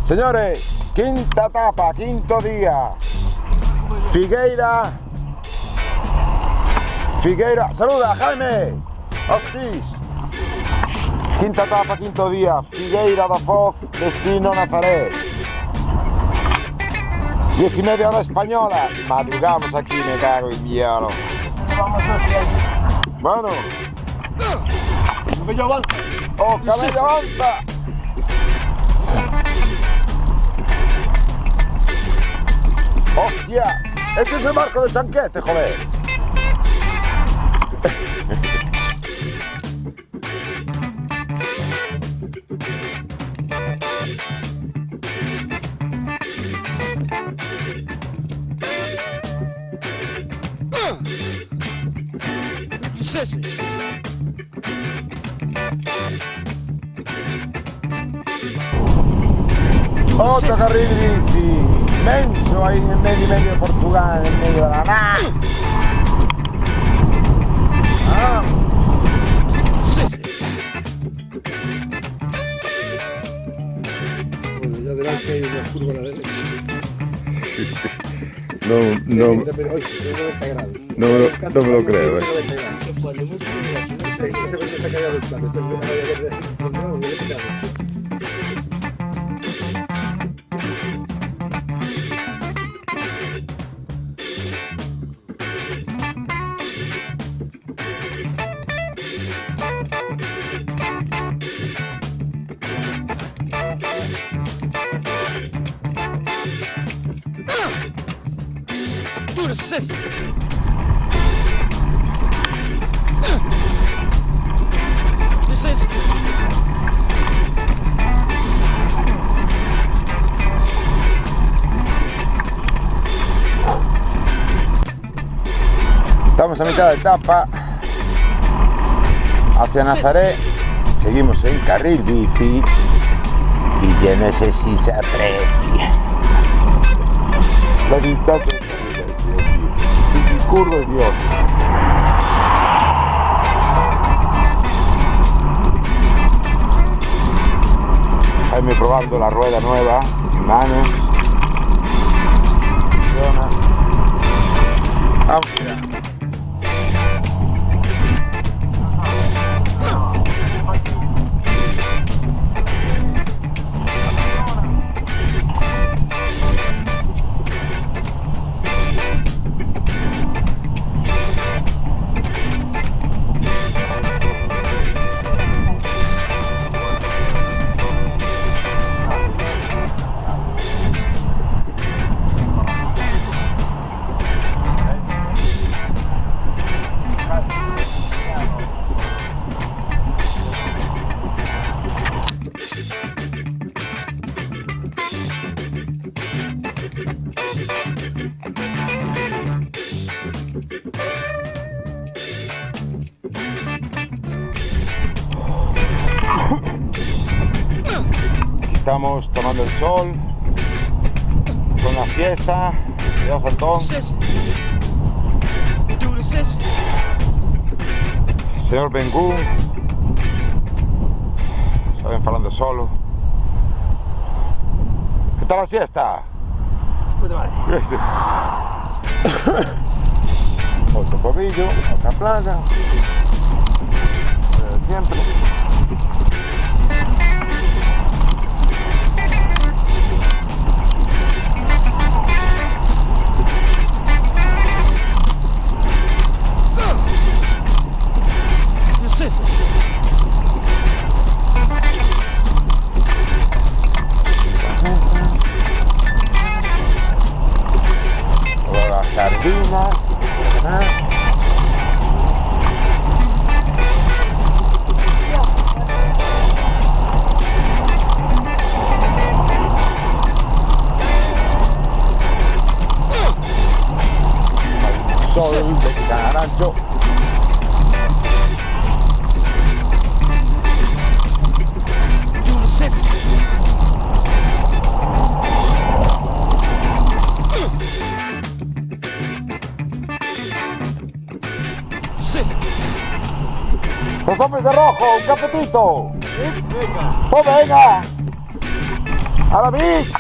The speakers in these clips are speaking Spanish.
Señores, quinta etapa, quinto día. Figueira. Saluda, Jaime. Ortiz. Quinta etapa, quinto día. Figueira da Foz, destino Nazaré. 10:30 hora española. Madrugamos aquí, me cago en diablo. Bueno. Camello avanza. ¡Oh, camello avanza! ¡Hostias! ¡Este es el barco de Chanquete, joder! Otro carril bici inmenso ahí en el medio de Portugal, en el medio de la nada. Bueno, ya delante hay una curva a la derecha. No me lo creo, Estamos a mitad de etapa hacia Nazaré, seguimos en carril bici y yo no sé si se aprecia la distancia y curva es Dios. Jaime probando la rueda nueva, sin manos. Vamos ya. Estamos tomando el sol con la siesta. Dios Antón. Señor Bengun. Saben falando solo. ¿Qué tal la siesta? Puta madre. Otro pobillo, otra playa. Siempre. Sardina. Sol de carajo. Los hombres de rojo, un cafetito. Venga. ¡Oh, venga! ¡A la beach!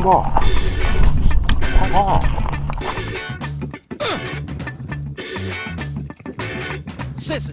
Go. Come on. Sissy.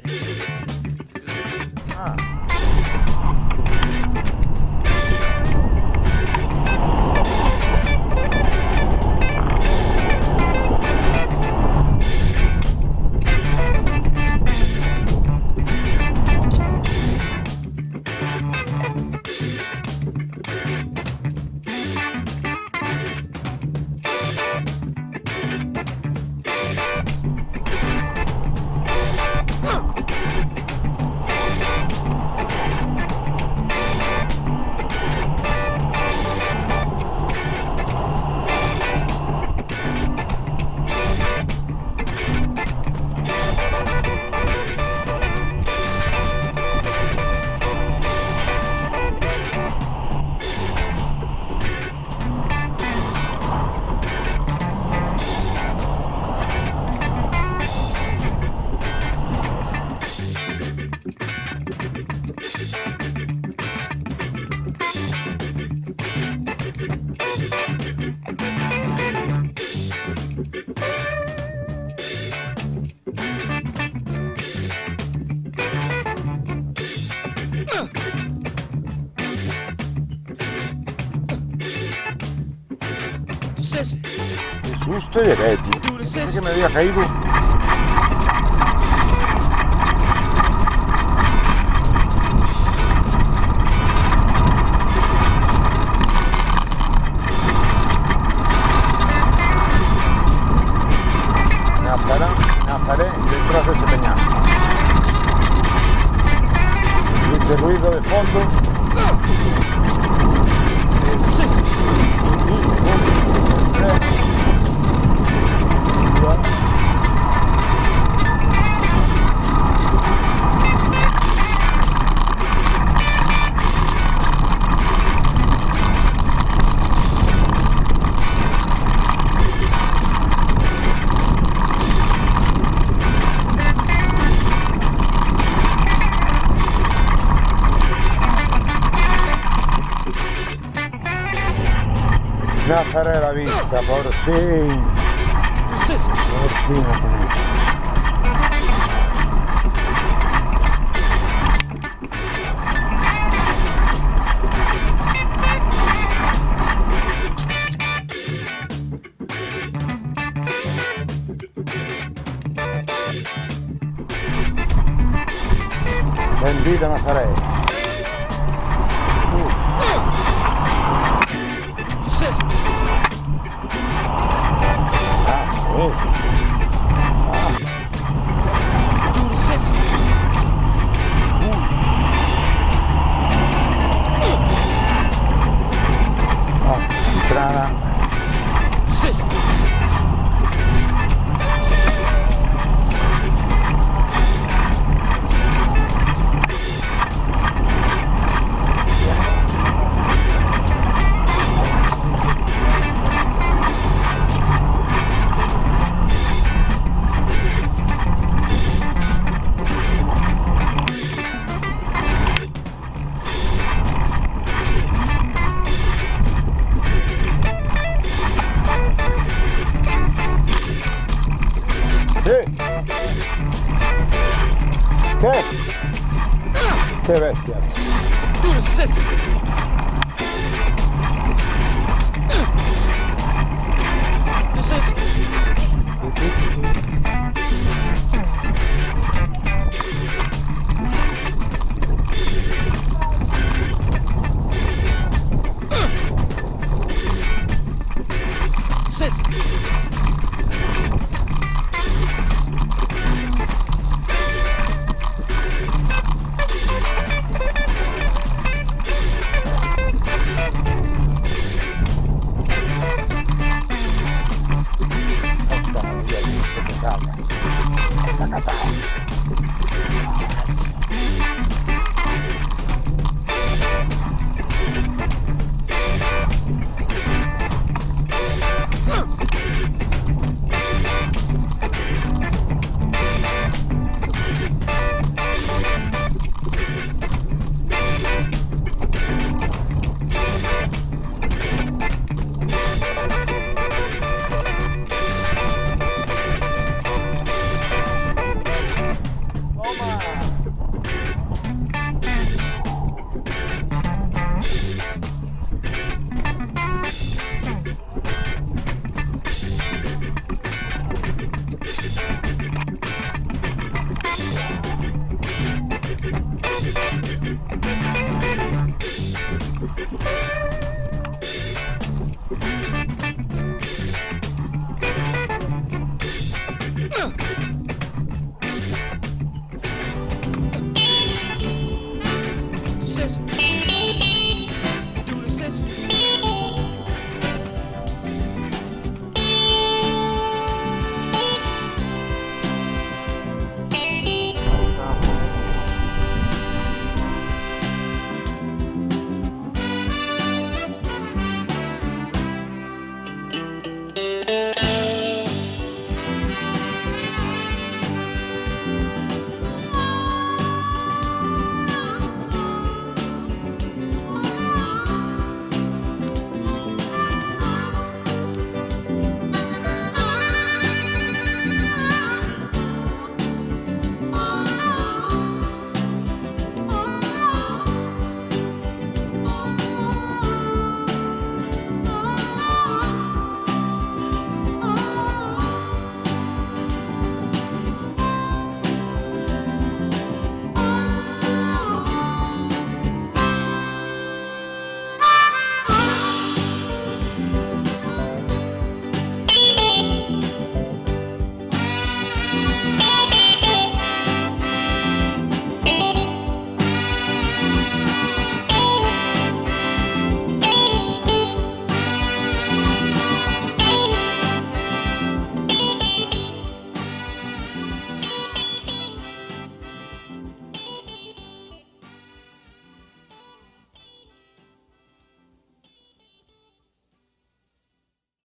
Qué susto llegué, tío. Pensé que me había caído. Me paré detrás de ese peñasco. Y ese ruido de fondo. Nazaré la vista, por fin. Por fin la tenemos. Bendita Nazaré. Entrada. ¿Qué? ¡Qué bestia!